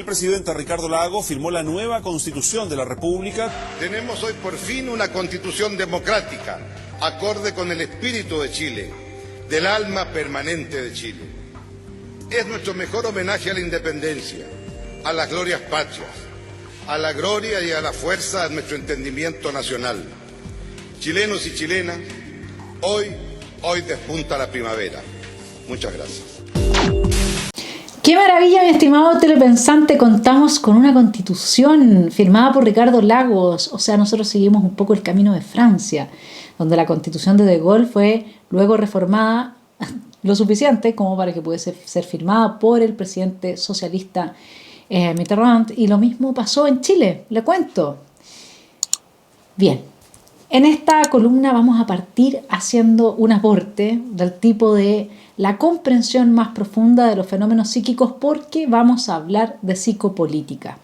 presidente Ricardo Lagos firmó la nueva Constitución de la República. Tenemos hoy por fin una Constitución democrática, acorde con el espíritu de Chile, del alma permanente de Chile. Es nuestro mejor homenaje a la independencia, a las glorias patrias, a la gloria y a la fuerza de nuestro entendimiento nacional. Chilenos y chilenas, hoy despunta la primavera. Muchas gracias. ¡Qué maravilla, mi estimado telepensante! Contamos con una constitución firmada por Ricardo Lagos. O sea, nosotros seguimos un poco el camino de Francia, donde la constitución de Gaulle fue luego reformada lo suficiente como para que pudiese ser firmada por el presidente socialista Mitterrand. Y lo mismo pasó en Chile, le cuento. Bien, en esta columna vamos a partir haciendo un aporte del tipo de la comprensión más profunda de los fenómenos psíquicos, porque vamos a hablar de psicopolítica.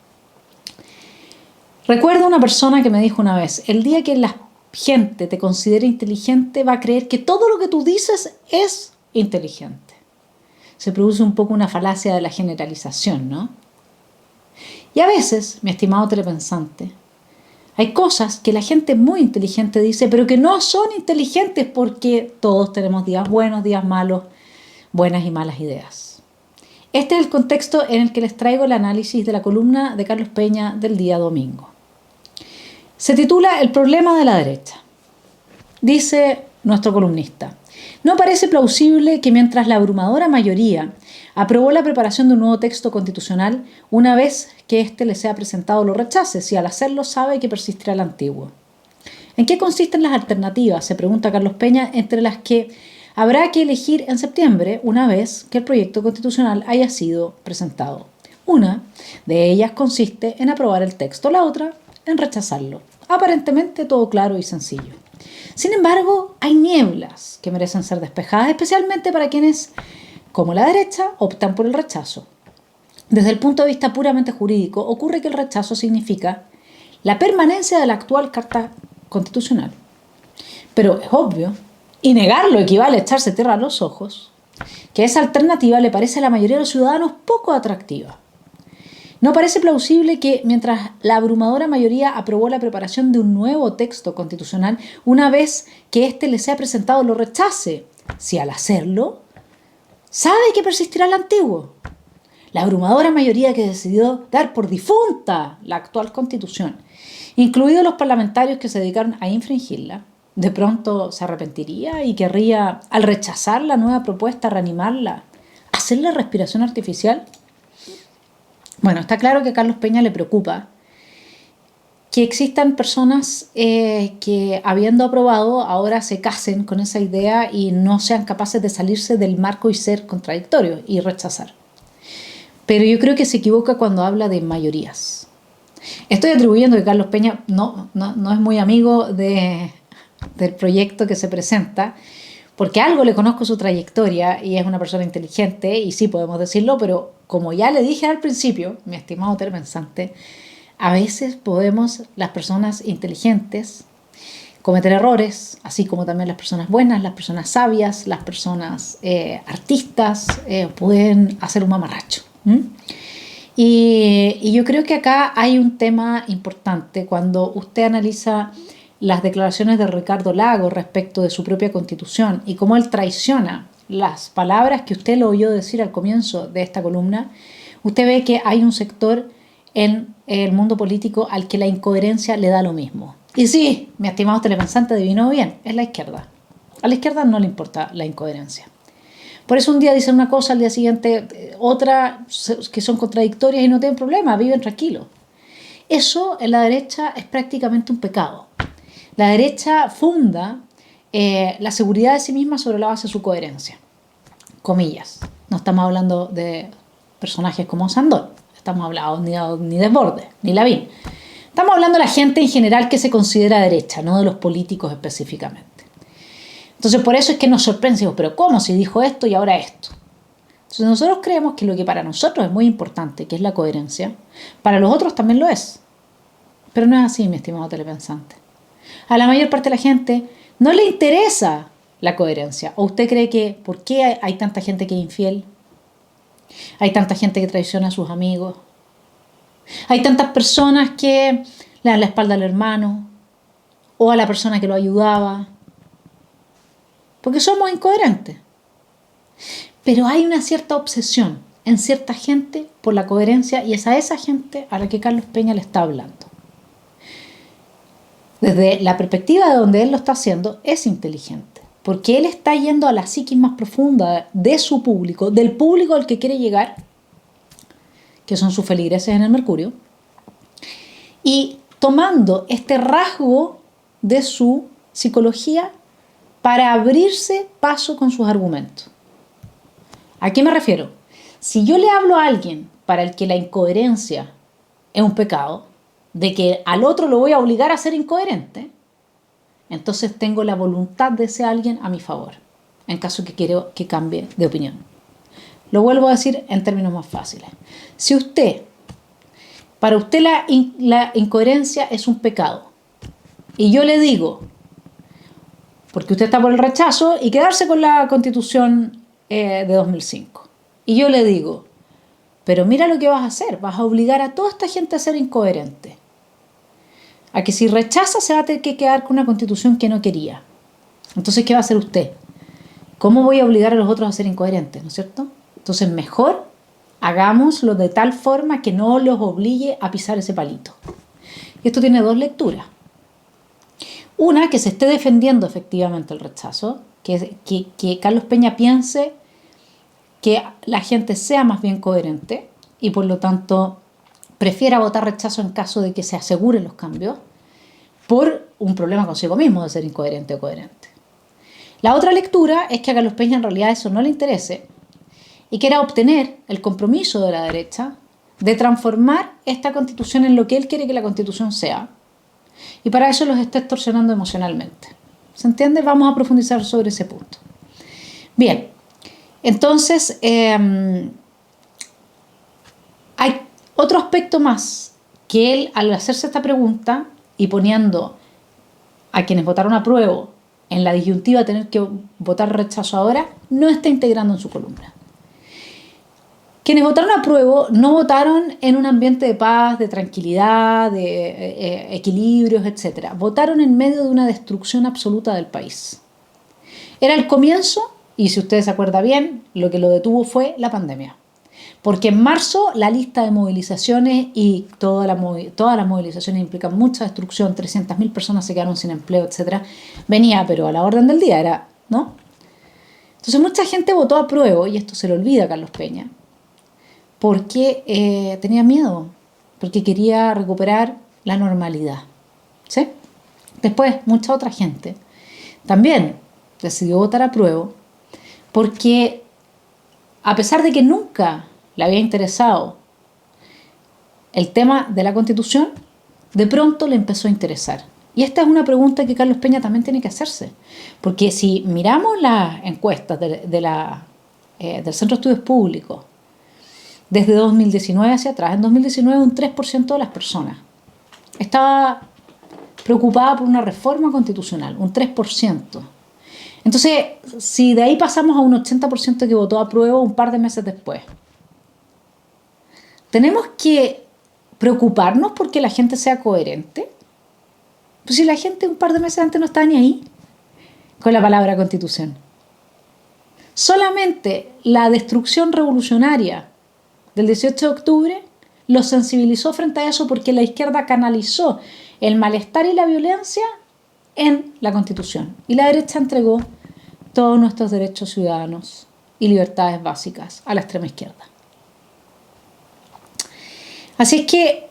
Recuerdo una persona que me dijo una vez: el día que la gente te considere inteligente va a creer que todo lo que tú dices es inteligente. Se produce un poco una falacia de la generalización, ¿no? Y a veces, mi estimado telepensante, hay cosas que la gente muy inteligente dice, pero que no son inteligentes, porque todos tenemos días buenos, días malos, buenas y malas ideas. Este es el contexto en el que les traigo el análisis de la columna de Carlos Peña del día domingo. Se titula El problema de la derecha. Dice nuestro columnista: no parece plausible que mientras la abrumadora mayoría aprobó la preparación de un nuevo texto constitucional, una vez que éste le sea presentado lo rechace, si al hacerlo sabe que persistirá el antiguo. ¿En qué consisten las alternativas?, se pregunta Carlos Peña, entre las que habrá que elegir en septiembre, una vez que el proyecto constitucional haya sido presentado. Una de ellas consiste en aprobar el texto, la otra en rechazarlo. Aparentemente todo claro y sencillo. Sin embargo, hay nieblas que merecen ser despejadas, especialmente para quienes, como la derecha, optan por el rechazo. Desde el punto de vista puramente jurídico, ocurre que el rechazo significa la permanencia de la actual Carta Constitucional. Pero es obvio, y negarlo equivale a echarse tierra a los ojos, que esa alternativa le parece a la mayoría de los ciudadanos poco atractiva. No parece plausible que, mientras la abrumadora mayoría aprobó la preparación de un nuevo texto constitucional, una vez que éste le sea presentado lo rechace, si al hacerlo sabe que persistirá el antiguo. La abrumadora mayoría que decidió dar por difunta la actual Constitución, incluidos los parlamentarios que se dedicaron a infringirla, de pronto se arrepentiría y querría, al rechazar la nueva propuesta, reanimarla, hacerle respiración artificial. Bueno, está claro que a Carlos Peña le preocupa que existan personas que, habiendo aprobado, ahora se casen con esa idea y no sean capaces de salirse del marco y ser contradictorios y rechazar. Pero yo creo que se equivoca cuando habla de mayorías. Estoy atribuyendo que Carlos Peña no es muy amigo del proyecto que se presenta, porque algo le conozco su trayectoria y es una persona inteligente, y sí podemos decirlo, pero como ya le dije al principio, mi estimado telepensante, a veces podemos, las personas inteligentes, cometer errores, así como también las personas buenas, las personas sabias, las personas artistas pueden hacer un mamarracho. Y yo creo que acá hay un tema importante cuando usted analiza las declaraciones de Ricardo Lagos respecto de su propia constitución y cómo él traiciona las palabras que usted lo oyó decir al comienzo de esta columna. Usted ve que hay un sector en el mundo político al que la incoherencia le da lo mismo. Y sí, mi estimado telepensante adivinó bien, es la izquierda. A la izquierda no le importa la incoherencia. Por eso un día dicen una cosa, al día siguiente otra, que son contradictorias y no tienen problema, viven tranquilos. Eso en la derecha es prácticamente un pecado. La derecha funda la seguridad de sí misma sobre la base de su coherencia. Comillas. No estamos hablando de personajes como Sandón. Estamos hablando ni Desbordes, ni Lavín. Estamos hablando de la gente en general que se considera derecha, no de los políticos específicamente. Entonces por eso es que nos sorprende, pero ¿cómo si dijo esto y ahora esto? Entonces nosotros creemos que lo que para nosotros es muy importante, que es la coherencia, para los otros también lo es. Pero no es así, mi estimado telepensante. A la mayor parte de la gente no le interesa la coherencia. ¿O usted cree que por qué hay tanta gente que es infiel? Hay tanta gente que traiciona a sus amigos. Hay tantas personas que le dan la espalda al hermano o a la persona que lo ayudaba, porque somos incoherentes. Pero hay una cierta obsesión en cierta gente por la coherencia y es a esa gente a la que Carlos Peña le está hablando. Desde la perspectiva de donde él lo está haciendo, es inteligente, porque él está yendo a la psiquis más profunda de su público, del público al que quiere llegar, que son sus feligreses en el Mercurio, y tomando este rasgo de su psicología para abrirse paso con sus argumentos. ¿A qué me refiero? Si yo le hablo a alguien para el que la incoherencia es un pecado, de que al otro lo voy a obligar a ser incoherente, entonces tengo la voluntad de ese alguien a mi favor, en caso que quiero que cambie de opinión. Lo vuelvo a decir en términos más fáciles. Si para usted la incoherencia es un pecado, y yo le digo, porque usted está por el rechazo y quedarse con la Constitución de 2005, y yo le digo, pero mira lo que vas a hacer, vas a obligar a toda esta gente a ser incoherente, a que si rechaza se va a tener que quedar con una Constitución que no quería. Entonces, ¿qué va a hacer usted? ¿Cómo voy a obligar a los otros a ser incoherentes, no es cierto? Entonces, mejor hagámoslo de tal forma que no los obligue a pisar ese palito. Y esto tiene dos lecturas. Una, que se esté defendiendo efectivamente el rechazo, que Carlos Peña piense que la gente sea más bien coherente y por lo tanto prefiera votar rechazo en caso de que se aseguren los cambios por un problema consigo mismo de ser incoherente o coherente. La otra lectura es que a Carlos Peña en realidad eso no le interese y quiera obtener el compromiso de la derecha de transformar esta Constitución en lo que él quiere que la Constitución sea, y para eso los está extorsionando emocionalmente. ¿Se entiende? Vamos a profundizar sobre ese punto. Bien, entonces hay otro aspecto más, que él, al hacerse esta pregunta y poniendo a quienes votaron apruebo en la disyuntiva de tener que votar rechazo ahora, no está integrando en su columna. Quienes votaron apruebo no votaron en un ambiente de paz, de tranquilidad, de equilibrios, etc. Votaron en medio de una destrucción absoluta del país. Era el comienzo, y si ustedes se acuerdan bien, lo que lo detuvo fue la pandemia. Porque en marzo la lista de movilizaciones y todas las movilizaciones implican mucha destrucción, 300.000 personas se quedaron sin empleo, etc. Venía, pero a la orden del día ¿no? Entonces mucha gente votó apruebo, y esto se le olvida a Carlos Peña, porque tenía miedo, porque quería recuperar la normalidad. ¿Sí? Después, mucha otra gente también decidió votar apruebo, porque a pesar de que nunca le había interesado el tema de la Constitución, de pronto le empezó a interesar. Y esta es una pregunta que Carlos Peña también tiene que hacerse, porque si miramos las encuestas del Centro de Estudios Públicos, desde 2019 hacia atrás, en 2019 un 3% de las personas estaba preocupada por una reforma constitucional, un 3%. Entonces, si de ahí pasamos a un 80% que votó apruebo un par de meses después, ¿tenemos que preocuparnos porque la gente sea coherente? Pues si la gente un par de meses antes no estaba ni ahí con la palabra Constitución. Solamente la destrucción revolucionaria del 18 de octubre los sensibilizó frente a eso, porque la izquierda canalizó el malestar y la violencia en la Constitución. Y la derecha entregó todos nuestros derechos ciudadanos y libertades básicas a la extrema izquierda. Así es que,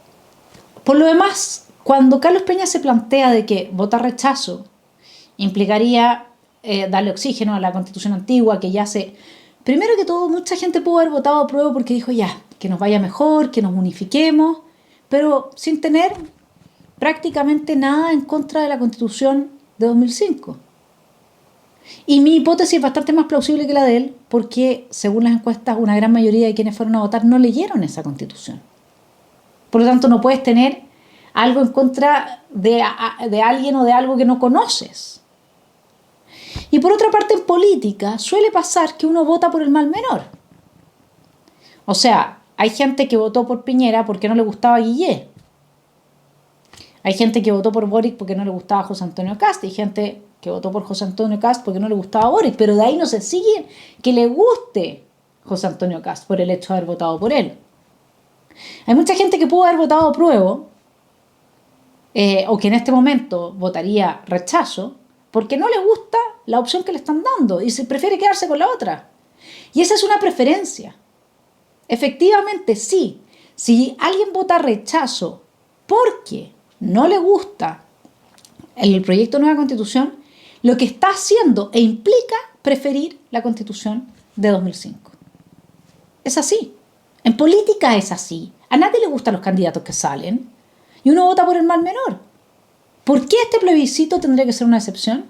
por lo demás, cuando Carlos Peña se plantea de que votar rechazo implicaría darle oxígeno a la Constitución antigua, que ya se... Primero que todo, mucha gente pudo haber votado apruebo porque dijo ya, que nos vaya mejor, que nos unifiquemos, pero sin tener prácticamente nada en contra de la Constitución de 2005. Y mi hipótesis es bastante más plausible que la de él, porque según las encuestas una gran mayoría de quienes fueron a votar no leyeron esa Constitución. Por lo tanto, no puedes tener algo en contra de alguien o de algo que no conoces. Y por otra parte, en política suele pasar que uno vota por el mal menor. O sea, hay gente que votó por Piñera porque no le gustaba Guillé. Hay gente que votó por Boric porque no le gustaba José Antonio Kast. Hay gente que votó por José Antonio Kast porque no le gustaba Boric. Pero de ahí no se sigue que le guste José Antonio Kast por el hecho de haber votado por él. Hay mucha gente que pudo haber votado apruebo o que en este momento votaría rechazo porque no le gusta la opción que le están dando y se prefiere quedarse con la otra. Y esa es una preferencia. Efectivamente, sí. Si alguien vota rechazo porque no le gusta el proyecto de nueva constitución, lo que está haciendo e implica preferir la constitución de 2005. Es así. En política es así. A nadie le gustan los candidatos que salen y uno vota por el mal menor. ¿Por qué este plebiscito tendría que ser una excepción?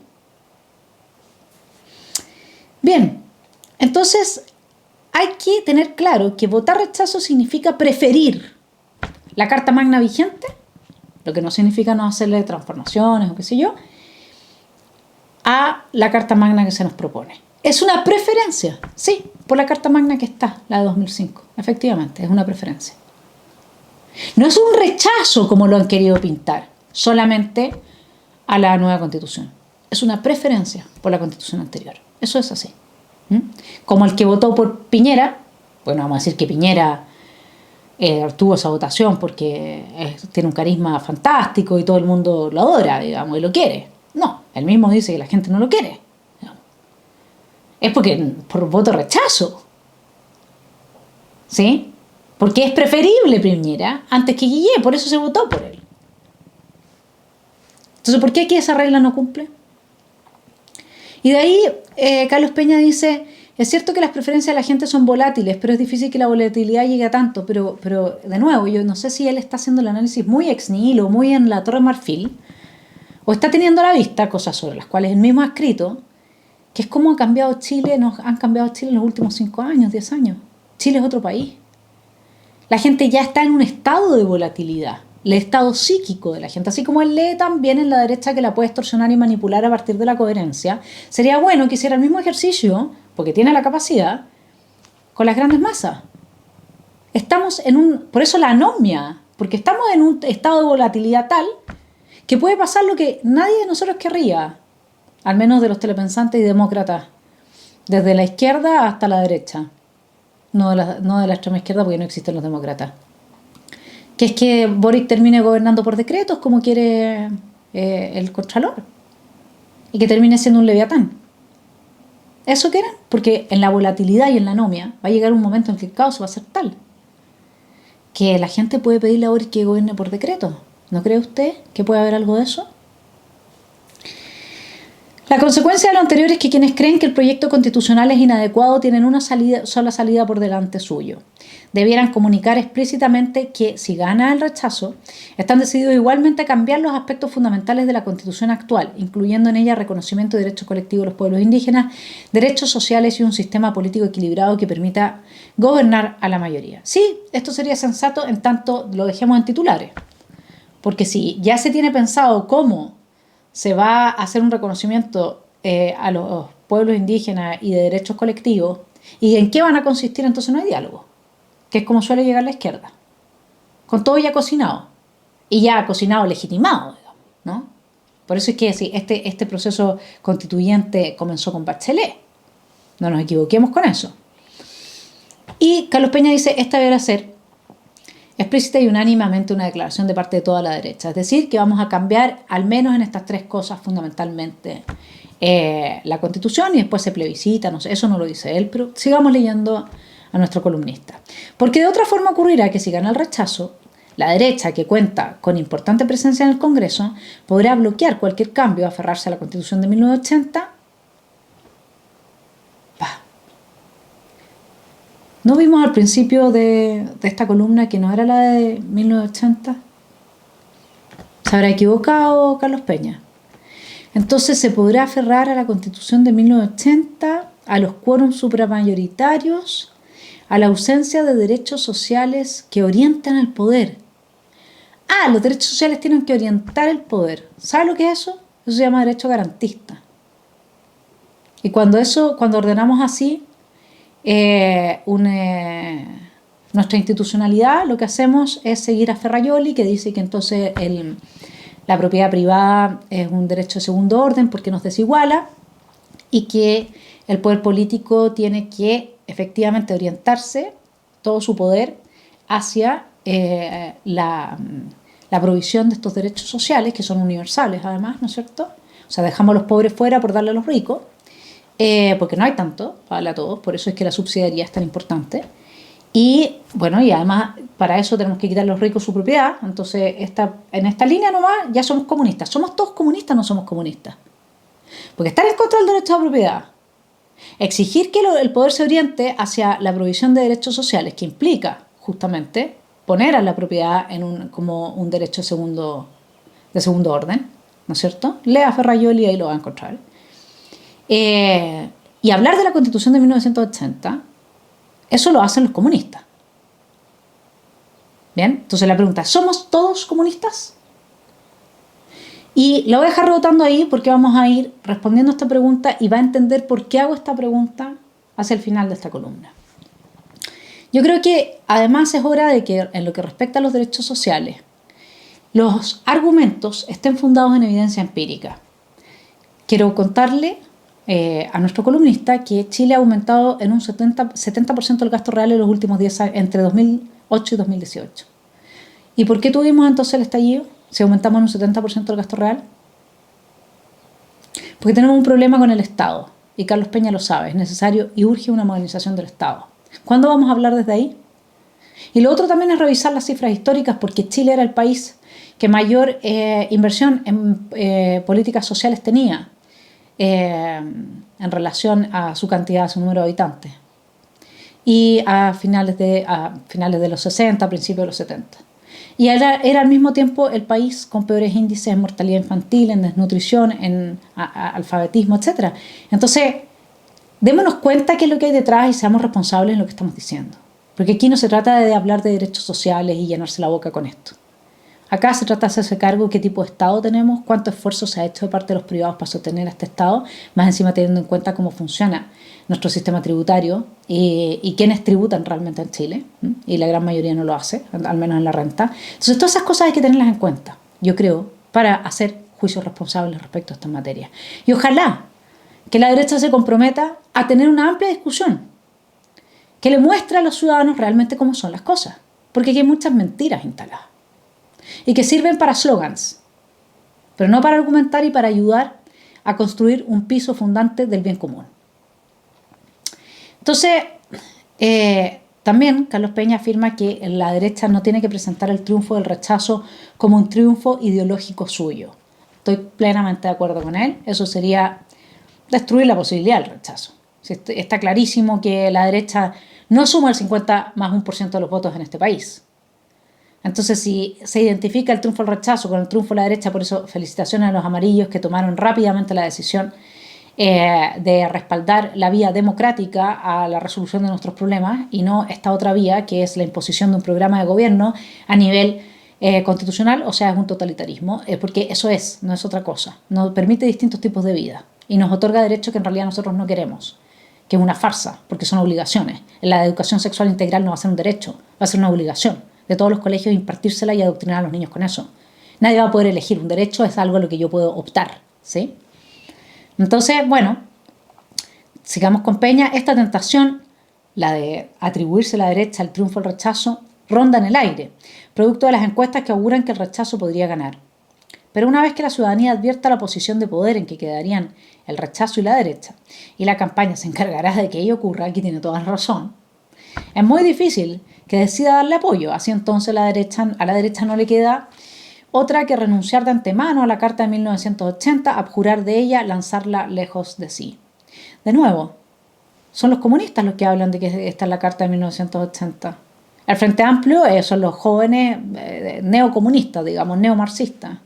Bien, entonces hay que tener claro que votar rechazo significa preferir la Carta Magna vigente, lo que no significa no hacerle transformaciones o qué sé yo, a la Carta Magna que se nos propone. Es una preferencia, sí, por la Carta Magna que está, la de 2005. Efectivamente, es una preferencia. No es un rechazo como lo han querido pintar, solamente a la nueva Constitución. Es una preferencia por la Constitución anterior. Eso es así. Como el que votó por Piñera, bueno, vamos a decir que Piñera tuvo esa votación porque tiene un carisma fantástico y todo el mundo lo adora, digamos, y lo quiere. No, él mismo dice que la gente no lo quiere. Digamos. Es porque por voto rechazo. ¿Sí? Porque es preferible Piñera antes que Guillé, por eso se votó por él. Entonces, ¿por qué aquí esa regla no cumple? Y de ahí Carlos Peña dice, es cierto que las preferencias de la gente son volátiles, pero es difícil que la volatilidad llegue a tanto. Pero de nuevo, yo no sé si él está haciendo el análisis muy ex nihilo, muy en la Torre Marfil, o está teniendo a la vista cosas sobre las cuales él mismo ha escrito, que es cómo ha cambiado Chile, nos han cambiado Chile en los últimos 5 años, 10 años. Chile es otro país. La gente ya está en un estado de volatilidad, el estado psíquico de la gente. Así como él lee también en la derecha que la puede extorsionar y manipular a partir de la coherencia, sería bueno que hiciera el mismo ejercicio, porque tiene la capacidad, con las grandes masas. Estamos por eso la anomia, porque estamos en un estado de volatilidad tal que puede pasar lo que nadie de nosotros querría, al menos de los telepensantes y demócratas, desde la izquierda hasta la derecha. No de la extrema izquierda porque no existen los demócratas. Que es que Boric termine gobernando por decretos como quiere el Contralor y que termine siendo un leviatán. ¿Eso quieren? Porque en la volatilidad y en la anomia va a llegar un momento en que el caos va a ser tal que la gente puede pedirle a Boric que gobierne por decreto. ¿No cree usted que puede haber algo de eso? La consecuencia de lo anterior es que quienes creen que el proyecto constitucional es inadecuado tienen una sola salida por delante suyo. Debieran comunicar explícitamente que, si gana el rechazo, están decididos igualmente a cambiar los aspectos fundamentales de la Constitución actual, incluyendo en ella reconocimiento de derechos colectivos de los pueblos indígenas, derechos sociales y un sistema político equilibrado que permita gobernar a la mayoría. Sí, esto sería sensato en tanto lo dejemos en titulares, porque si ya se tiene pensado cómo se va a hacer un reconocimiento a los pueblos indígenas y de derechos colectivos, ¿y en qué van a consistir? Entonces no hay diálogo, que es como suele llegar la izquierda, con todo ya cocinado, y ya cocinado legitimado, digamos, ¿no? Por eso es que sí, este proceso constituyente comenzó con Bachelet, no nos equivoquemos con eso. Y Carlos Peña dice, esta deberá ser explícita y unánimemente una declaración de parte de toda la derecha. Es decir, que vamos a cambiar al menos en estas 3 cosas fundamentalmente la Constitución y después se plebiscita, no sé, eso no lo dice él, pero sigamos leyendo a nuestro columnista. Porque de otra forma ocurrirá que si gana el rechazo, la derecha, que cuenta con importante presencia en el Congreso, podrá bloquear cualquier cambio, aferrarse a la Constitución de 1980. ¿No vimos al principio de esta columna que no era la de 1980? ¿Se habrá equivocado Carlos Peña? Entonces se podrá aferrar a la Constitución de 1980, a los quórums supramayoritarios, a la ausencia de derechos sociales que orientan al poder. Ah, los derechos sociales tienen que orientar el poder. ¿Sabe lo que es eso? Eso se llama derecho garantista. Y cuando ordenamos así, nuestra institucionalidad lo que hacemos es seguir a Ferrajoli, que dice que entonces la propiedad privada es un derecho de segundo orden porque nos desiguala y que el poder político tiene que efectivamente orientarse todo su poder hacia la provisión de estos derechos sociales, que son universales además, ¿no es cierto? O sea, dejamos a los pobres fuera por darle a los ricos, porque no hay tanto para darle a todos, por eso es que la subsidiariedad es tan importante. Y bueno, y además para eso tenemos que quitar a los ricos su propiedad. Entonces, en esta línea nomás ya somos comunistas. ¿Somos todos comunistas o no somos comunistas? Porque estar en contra del derecho a la propiedad, exigir que el poder se oriente hacia la provisión de derechos sociales, que implica justamente poner a la propiedad como un derecho de segundo orden, ¿no es cierto? Lea Ferrajoli y ahí lo va a encontrar. Y hablar de la Constitución de 1980, eso lo hacen los comunistas. Bien, entonces la pregunta, ¿somos todos comunistas? Y la voy a dejar rebotando ahí porque vamos a ir respondiendo a esta pregunta y va a entender por qué hago esta pregunta hacia el final de esta columna. Yo creo que además es hora de que en lo que respecta a los derechos sociales, los argumentos estén fundados en evidencia empírica. Quiero contarle a nuestro columnista que Chile ha aumentado en un 70% el gasto real en los últimos 10 años, entre 2008 y 2018. ¿Y por qué tuvimos entonces el estallido? Si aumentamos en un 70% el gasto real. Porque tenemos un problema con el Estado. Y Carlos Peña lo sabe. Es necesario y urge una modernización del Estado. ¿Cuándo vamos a hablar desde ahí? Y lo otro también es revisar las cifras históricas, porque Chile era el país que mayor inversión en políticas sociales tenía en relación a su cantidad, a su número de habitantes. Y a finales de los 60, principios de los 70. Y era al mismo tiempo el país con peores índices en mortalidad infantil, en desnutrición, en alfabetismo, etc. Entonces, démonos cuenta qué es lo que hay detrás y seamos responsables en lo que estamos diciendo. Porque aquí no se trata de hablar de derechos sociales y llenarse la boca con esto. Acá se trata de hacerse cargo de qué tipo de Estado tenemos, cuánto esfuerzo se ha hecho de parte de los privados para sostener a este Estado, más encima teniendo en cuenta cómo funciona nuestro sistema tributario y quiénes tributan realmente en Chile, y la gran mayoría no lo hace, al menos en la renta. Entonces todas esas cosas hay que tenerlas en cuenta, yo creo, para hacer juicios responsables respecto a estas materias. Y ojalá que la derecha se comprometa a tener una amplia discusión, que le muestre a los ciudadanos realmente cómo son las cosas, porque aquí hay muchas mentiras instaladas y que sirven para slogans, pero no para argumentar y para ayudar a construir un piso fundante del bien común. Entonces, también Carlos Peña afirma que la derecha no tiene que presentar el triunfo del rechazo como un triunfo ideológico suyo. Estoy plenamente de acuerdo con él. Eso sería destruir la posibilidad del rechazo. Está clarísimo que la derecha no suma el 50+1% de los votos en este país. Entonces, si se identifica el triunfo del rechazo con el triunfo de la derecha, por eso felicitaciones a los amarillos que tomaron rápidamente la decisión de respaldar la vía democrática a la resolución de nuestros problemas y no esta otra vía que es la imposición de un programa de gobierno a nivel constitucional, o sea, es un totalitarismo, porque eso no es otra cosa. Nos permite distintos tipos de vida y nos otorga derechos que en realidad nosotros no queremos, que es una farsa, porque son obligaciones. La educación sexual integral no va a ser un derecho, va a ser una obligación de todos los colegios impartírsela y adoctrinar a los niños con eso. Nadie va a poder elegir. Un derecho es algo a lo que yo puedo optar, ¿sí? Entonces, bueno, sigamos con Peña. Esta tentación, la de atribuirse a la derecha el triunfo al rechazo, ronda en el aire, producto de las encuestas que auguran que el rechazo podría ganar. Pero una vez que la ciudadanía advierta la posición de poder en que quedarían el rechazo y la derecha, y la campaña se encargará de que ello ocurra, aquí tiene toda la razón, es muy difícil que decida darle apoyo. Así entonces a la derecha no le queda otra que renunciar de antemano a la Carta de 1980, abjurar de ella, lanzarla lejos de sí. De nuevo, son los comunistas los que hablan de que esta es la Carta de 1980. El Frente Amplio son los jóvenes neocomunistas, digamos, neomarxistas.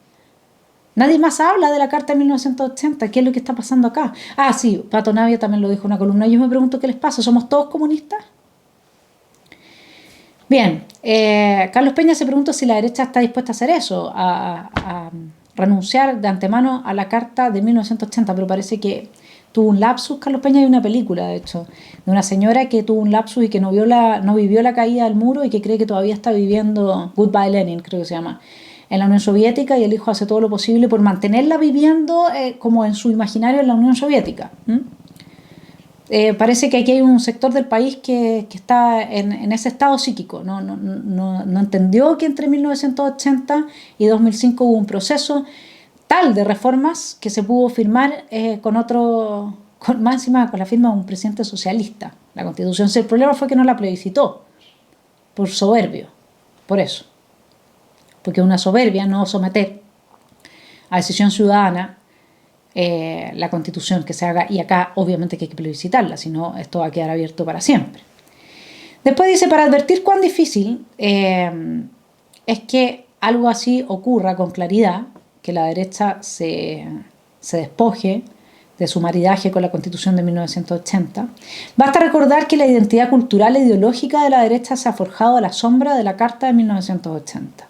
Nadie más habla de la Carta de 1980. ¿Qué es lo que está pasando acá? Ah, sí, Pato Navia también lo dijo en una columna. Yo me pregunto qué les pasa. ¿Somos todos comunistas? Bien, Carlos Peña se pregunta si la derecha está dispuesta a hacer eso, a renunciar de antemano a la Carta de 1980, pero parece que tuvo un lapsus. Carlos Peña, hay una película, de hecho, de una señora que tuvo un lapsus y que no vivió la caída del muro y que cree que todavía está viviendo, Goodbye Lenin creo que se llama, en la Unión Soviética, y el hijo hace todo lo posible por mantenerla viviendo como en su imaginario en la Unión Soviética. Parece que aquí hay un sector del país que está en ese estado psíquico. No entendió que entre 1980 y 2005 hubo un proceso tal de reformas que se pudo firmar más encima con la firma de un presidente socialista, la Constitución. El problema fue que no la plebiscitó, por soberbio, por eso. Porque es una soberbia no someter a decisión ciudadana la Constitución que se haga, y acá obviamente que hay que plebiscitarla, si no esto va a quedar abierto para siempre. Después dice, para advertir cuán difícil es que algo así ocurra con claridad, que la derecha se despoje de su maridaje con la Constitución de 1980, basta recordar que la identidad cultural e ideológica de la derecha se ha forjado a la sombra de la Carta de 1980.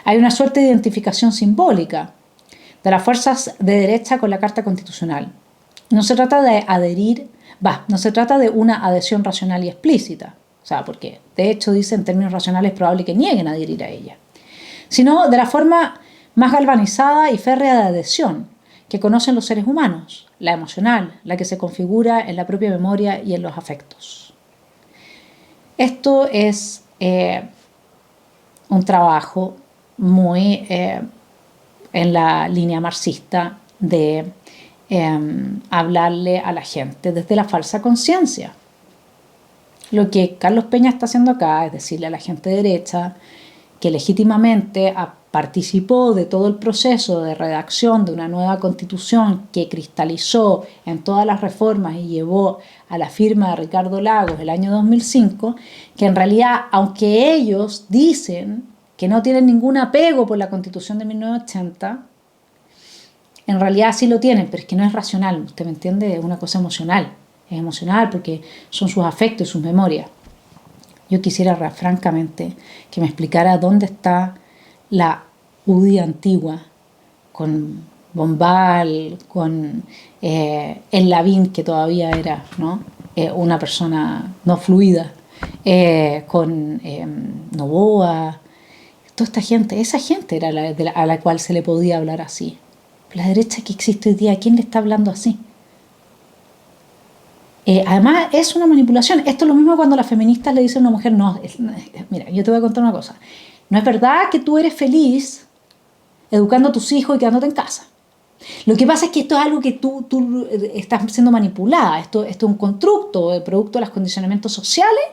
Hay una suerte de identificación simbólica de las fuerzas de derecha con la Carta Constitucional. No se trata de una adhesión racional y explícita, o sea, porque de hecho dice en términos racionales es probable que nieguen a adherir a ella, sino de la forma más galvanizada y férrea de adhesión que conocen los seres humanos, la emocional, la que se configura en la propia memoria y en los afectos. Esto es un trabajo muy en la línea marxista de hablarle a la gente desde la falsa conciencia. Lo que Carlos Peña está haciendo acá es decirle a la gente derecha que legítimamente participó de todo el proceso de redacción de una nueva constitución que cristalizó en todas las reformas y llevó a la firma de Ricardo Lagos el año 2005, que en realidad, aunque ellos dicen que no tienen ningún apego por la Constitución de 1980, en realidad sí lo tienen, pero es que no es racional, ¿usted me entiende? Es una cosa emocional, es emocional porque son sus afectos y sus memorias. Yo quisiera francamente que me explicara dónde está la UDI antigua, con Bombal, con el Lavín, que todavía era, ¿no? Una persona no fluida, con Noboa, toda esta gente. Esa gente era a la cual se le podía hablar así. La derecha que existe hoy día, ¿a quién le está hablando así? Además es una manipulación. Esto es lo mismo cuando las feministas le dicen a una mujer, mira, yo te voy a contar una cosa, no es verdad que tú eres feliz educando a tus hijos y quedándote en casa. Lo que pasa es que esto es algo que tú estás siendo manipulada, esto es un constructo, producto de los condicionamientos sociales,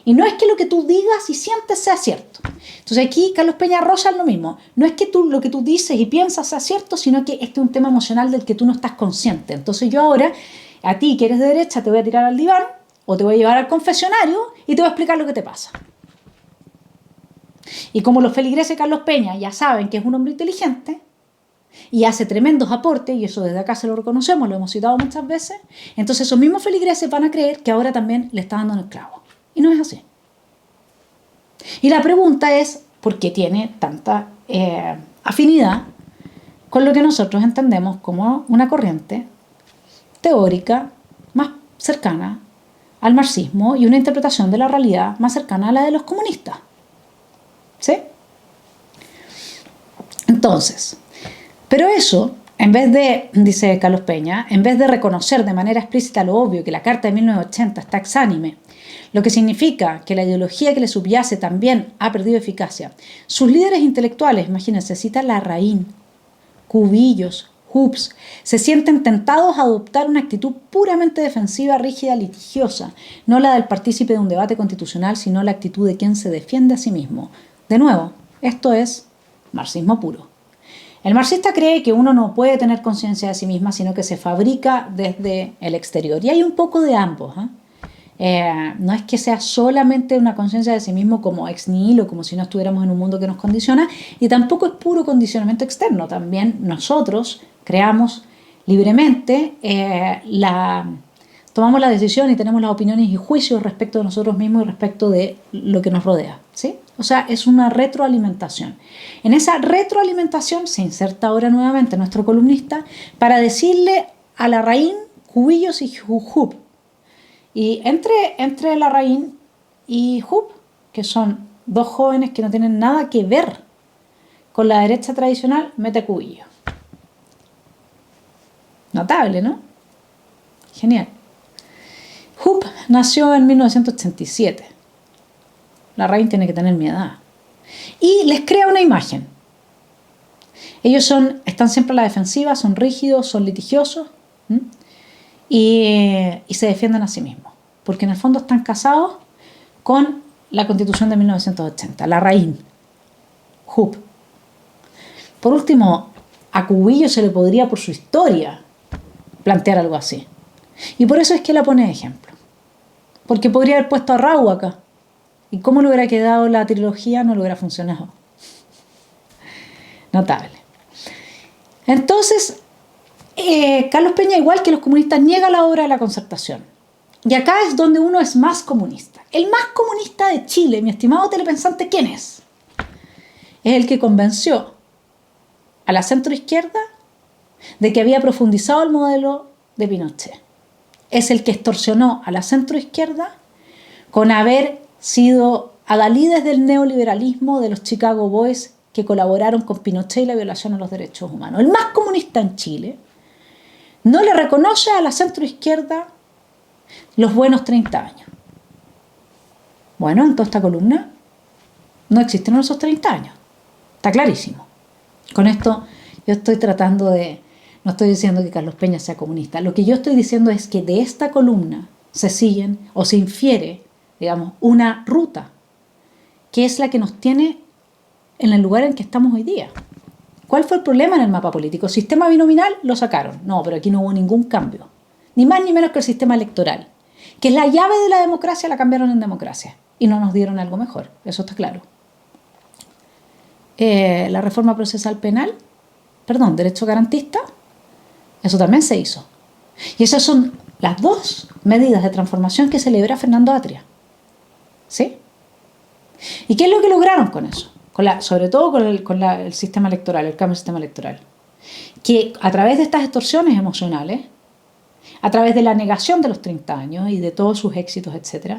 y no es que lo que tú digas y sientes sea cierto. Entonces aquí Carlos Peña roza lo mismo, no es que lo que tú dices y piensas sea cierto, sino que este es un tema emocional del que tú no estás consciente. Entonces yo ahora, a ti que eres de derecha, te voy a tirar al diván o te voy a llevar al confesionario y te voy a explicar lo que te pasa. Y como los feligreses de Carlos Peña ya saben que es un hombre inteligente y hace tremendos aportes, y eso desde acá se lo reconocemos, lo hemos citado muchas veces, entonces esos mismos feligreses van a creer que ahora también le está dando en el clavo. Y no es así. Y la pregunta es, ¿por qué tiene tanta afinidad con lo que nosotros entendemos como una corriente teórica más cercana al marxismo y una interpretación de la realidad más cercana a la de los comunistas? ¿Sí? Entonces, pero eso, en vez de, dice Carlos Peña, en vez de reconocer de manera explícita lo obvio que la Carta de 1980 está exánime, lo que significa que la ideología que le subyace también ha perdido eficacia, sus líderes intelectuales, imagínense, cita Larraín, Cubillos, Hobbes, se sienten tentados a adoptar una actitud puramente defensiva, rígida, litigiosa, no la del partícipe de un debate constitucional, sino la actitud de quien se defiende a sí mismo. De nuevo, esto es marxismo puro. El marxista cree que uno no puede tener conciencia de sí misma, sino que se fabrica desde el exterior. Y hay un poco de ambos. No es que sea solamente una conciencia de sí mismo como ex nihilo, como si no estuviéramos en un mundo que nos condiciona, y tampoco es puro condicionamiento externo. También nosotros creamos libremente, tomamos la decisión y tenemos las opiniones y juicios respecto de nosotros mismos y respecto de lo que nos rodea, ¿sí? O sea, es una retroalimentación. En esa retroalimentación se inserta ahora nuevamente nuestro columnista para decirle a Larraín, Cubillos y Hub. Y entre Larraín y Hub, que son dos jóvenes que no tienen nada que ver con la derecha tradicional, mete a Cubillos. Notable, ¿no? Genial. Hub nació en 1987. Larraín tiene que tener mi edad. Y les crea una imagen. Ellos están siempre a la defensiva, son rígidos, son litigiosos y se defienden a sí mismos. Porque en el fondo están casados con la Constitución de 1980, Larraín, Hub. Por último, a Cubillo se le podría, por su historia, plantear algo así. Y por eso es que la pone de ejemplo. Porque podría haber puesto a Raúl acá. ¿Y cómo le hubiera quedado la trilogía? No le hubiera funcionado. Notable. Entonces, Carlos Peña, igual que los comunistas, niega la obra de la Concertación. Y acá es donde uno es más comunista. El más comunista de Chile, mi estimado telepensante, ¿quién es? Es el que convenció a la centroizquierda de que había profundizado el modelo de Pinochet. Es el que extorsionó a la centroizquierda con haber sido adalides del neoliberalismo de los Chicago Boys que colaboraron con Pinochet y la violación a los derechos humanos. El más comunista en Chile no le reconoce a la centroizquierda los buenos 30 años. Bueno, en toda esta columna no existen esos 30 años. Está clarísimo. Con esto yo estoy tratando de... No estoy diciendo que Carlos Peña sea comunista. Lo que yo estoy diciendo es que de esta columna se siguen o se infiere, digamos, una ruta que es la que nos tiene en el lugar en que estamos hoy día. ¿Cuál fue el problema en el mapa político? ¿Sistema binominal? Lo sacaron. No, pero aquí no hubo ningún cambio. Ni más ni menos que el sistema electoral. Que es la llave de la democracia, la cambiaron en democracia. Y no nos dieron algo mejor. Eso está claro. La reforma procesal penal, derecho garantista, eso también se hizo. Y esas son las dos medidas de transformación que celebra Fernando Atria. ¿Sí? ¿Y qué es lo que lograron con eso? Sobre todo con el sistema electoral, el cambio del sistema electoral. Que a través de estas extorsiones emocionales, a través de la negación de los 30 años y de todos sus éxitos, etc.,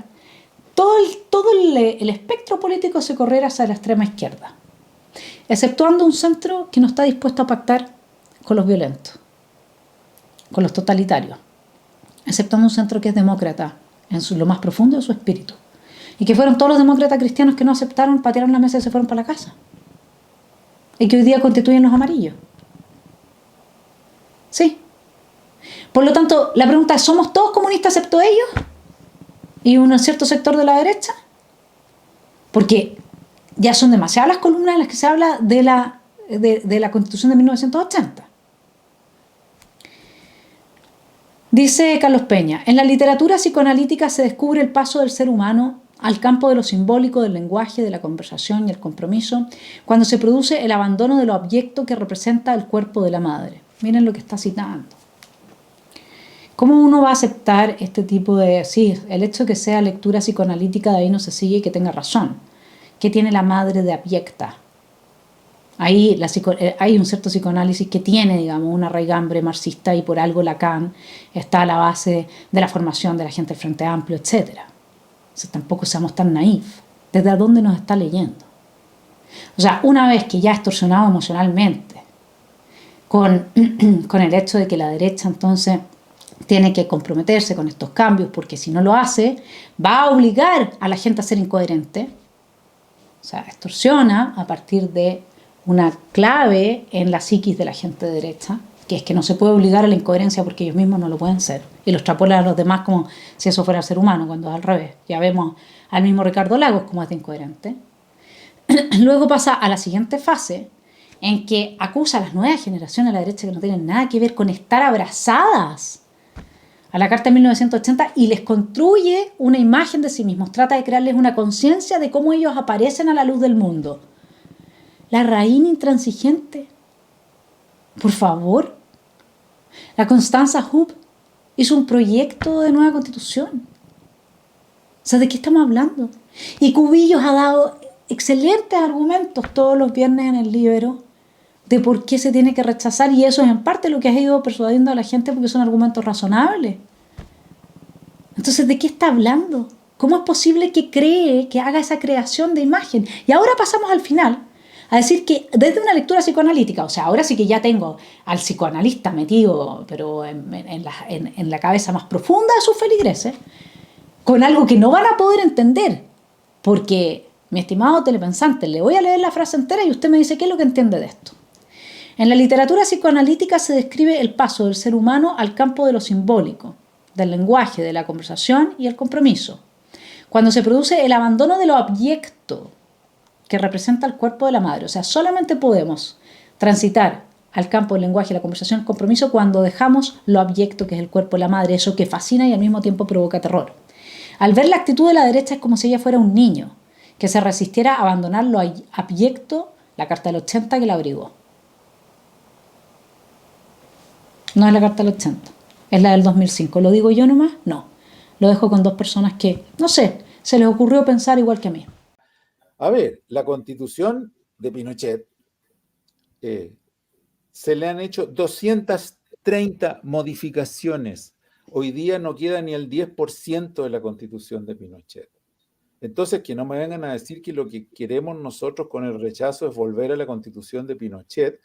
todo el espectro político se corriera hacia la extrema izquierda, exceptuando un centro que no está dispuesto a pactar con los violentos, con los totalitarios, exceptuando un centro que es demócrata en lo más profundo de su espíritu, y que fueron todos los demócratas cristianos que no aceptaron, patearon la mesa y se fueron para la casa, y que hoy día constituyen los amarillos. Sí. Por lo tanto, la pregunta es, ¿somos todos comunistas excepto ellos? ¿Y un cierto sector de la derecha? Porque ya son demasiadas las columnas en las que se habla de la Constitución de 1980. Dice Carlos Peña, en la literatura psicoanalítica se descubre el paso del ser humano al campo de lo simbólico, del lenguaje, de la conversación y el compromiso, cuando se produce el abandono de lo abyecto que representa el cuerpo de la madre. Miren lo que está citando. ¿Cómo uno va a aceptar este tipo de... Sí, el hecho de que sea lectura psicoanalítica, de ahí no se sigue que tenga razón. ¿Qué tiene la madre de abyecta? Ahí hay un cierto psicoanálisis que tiene, digamos, una raigambre marxista y por algo Lacan está a la base de la formación de la gente del Frente Amplio, etc. O sea, tampoco seamos tan naif. ¿Desde dónde nos está leyendo? O sea, una vez que ya extorsionado emocionalmente con el hecho de que la derecha entonces tiene que comprometerse con estos cambios porque si no lo hace va a obligar a la gente a ser incoherente, o sea, extorsiona a partir de una clave en la psiquis de la gente de derecha, que es que no se puede obligar a la incoherencia porque ellos mismos no lo pueden ser, y lo extrapolan a los demás como si eso fuera ser humano, cuando es al revés. Ya vemos al mismo Ricardo Lagos como es de incoherente. Luego pasa a la siguiente fase, en que acusa a las nuevas generaciones de la derecha que no tienen nada que ver con estar abrazadas a la Carta de 1980 y les construye una imagen de sí mismos, trata de crearles una conciencia de cómo ellos aparecen a la luz del mundo. Larraín intransigente, por favor. La Constanza Hub hizo un proyecto de nueva constitución. O sea, ¿de qué estamos hablando? Y Cubillos ha dado excelentes argumentos todos los viernes en el Libero de por qué se tiene que rechazar, y eso es en parte lo que has ido persuadiendo a la gente porque son argumentos razonables. Entonces, ¿de qué está hablando? ¿Cómo es posible que cree, que haga esa creación de imagen? Y ahora pasamos al final a decir que desde una lectura psicoanalítica, o sea, ahora sí que ya tengo al psicoanalista metido, pero en la cabeza más profunda de sus feligreses, con algo que no van a poder entender, porque, mi estimado telepensante, le voy a leer la frase entera y usted me dice qué es lo que entiende de esto. En la literatura psicoanalítica se describe el paso del ser humano al campo de lo simbólico, del lenguaje, de la conversación y el compromiso, cuando se produce el abandono de lo abyecto que representa el cuerpo de la madre. O sea, solamente podemos transitar al campo del lenguaje, la conversación, el compromiso, cuando dejamos lo abyecto que es el cuerpo de la madre, eso que fascina y al mismo tiempo provoca terror. Al ver la actitud de la derecha es como si ella fuera un niño que se resistiera a abandonar lo abyecto, la Carta del 80 que la abrigó. No es la Carta del 80, es la del 2005. ¿Lo digo yo nomás? No. Lo dejo con dos personas que, no sé, se les ocurrió pensar igual que a mí. A ver, la Constitución de Pinochet se le han hecho 230 modificaciones. Hoy día no queda ni el 10% de la Constitución de Pinochet. Entonces, que no me vengan a decir que lo que queremos nosotros con el rechazo es volver a la Constitución de Pinochet,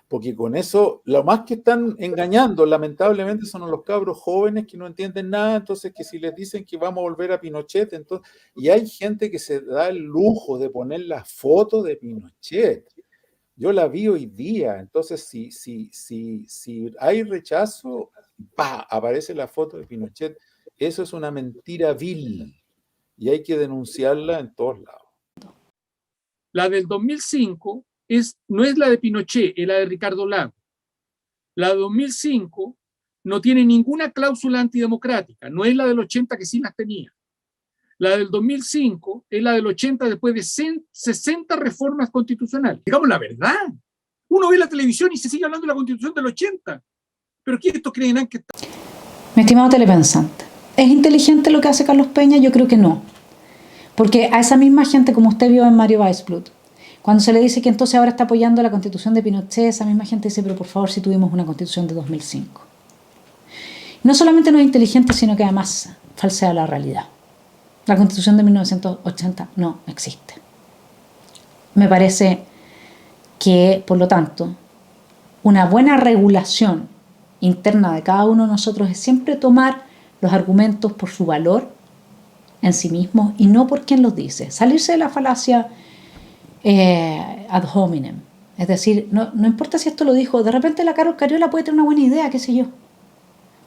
porque con eso, lo más que están engañando, lamentablemente, son a los cabros jóvenes que no entienden nada, entonces que si les dicen que vamos a volver a Pinochet, entonces, y hay gente que se da el lujo de poner la foto de Pinochet. Yo la vi hoy día, entonces si hay rechazo, ¡pah!, aparece la foto de Pinochet. Eso es una mentira vil y hay que denunciarla en todos lados. La del 2005 no es la de Pinochet, es la de Ricardo Lagos. La de 2005 no tiene ninguna cláusula antidemocrática, no es la del 80 que sí las tenía. La del 2005 es la del 80 después de 60 reformas constitucionales. Digamos la verdad. Uno ve la televisión y se sigue hablando de la Constitución del 80. ¿Pero quién estos creen que está? Mi estimado telepensante, ¿es inteligente lo que hace Carlos Peña? Yo creo que no. Porque a esa misma gente, como usted vio en Mario Weissblut, cuando se le dice que entonces ahora está apoyando la Constitución de Pinochet, esa misma gente dice, pero por favor, si tuvimos una Constitución de 2005. No solamente no es inteligente, sino que además falsea la realidad. La Constitución de 1980 no existe. Me parece que, por lo tanto, una buena regulación interna de cada uno de nosotros es siempre tomar los argumentos por su valor en sí mismos y no por quien los dice. Salirse de la falacia ad hominem. Es decir, no importa si esto lo dijo, de repente la Carol Cariola puede tener una buena idea, qué sé yo.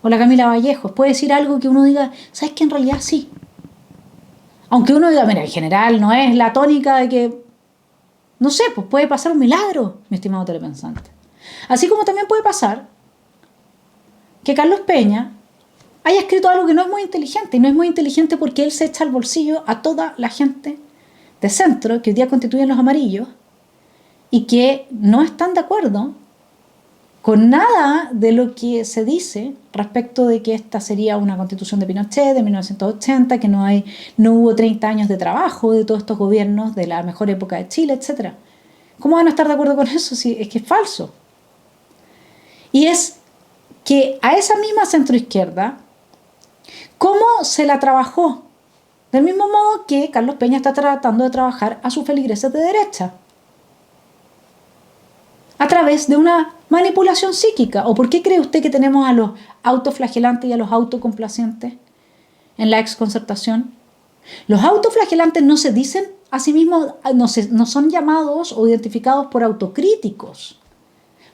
O la Camila Vallejos puede decir algo que uno diga, ¿sabes qué? En realidad sí. Aunque uno diga, mira, en general no es la tónica de que, no sé, pues puede pasar un milagro, mi estimado telepensante. Así como también puede pasar que Carlos Peña haya escrito algo que no es muy inteligente, y no es muy inteligente porque él se echa al bolsillo a toda la gente de centro que hoy día constituyen los amarillos y que no están de acuerdo con nada de lo que se dice respecto de que esta sería una constitución de Pinochet de 1980, que no hubo 30 años de trabajo de todos estos gobiernos de la mejor época de Chile, etc. ¿Cómo van a estar de acuerdo con eso si es que es falso? Y es que a esa misma centroizquierda, ¿cómo se la trabajó? Del mismo modo que Carlos Peña está tratando de trabajar a sus feligreses de derecha. A través de una manipulación psíquica. ¿O por qué cree usted que tenemos a los autoflagelantes y a los autocomplacientes en la exconcertación? Los autoflagelantes no se dicen a sí mismos, no son llamados o identificados por autocríticos.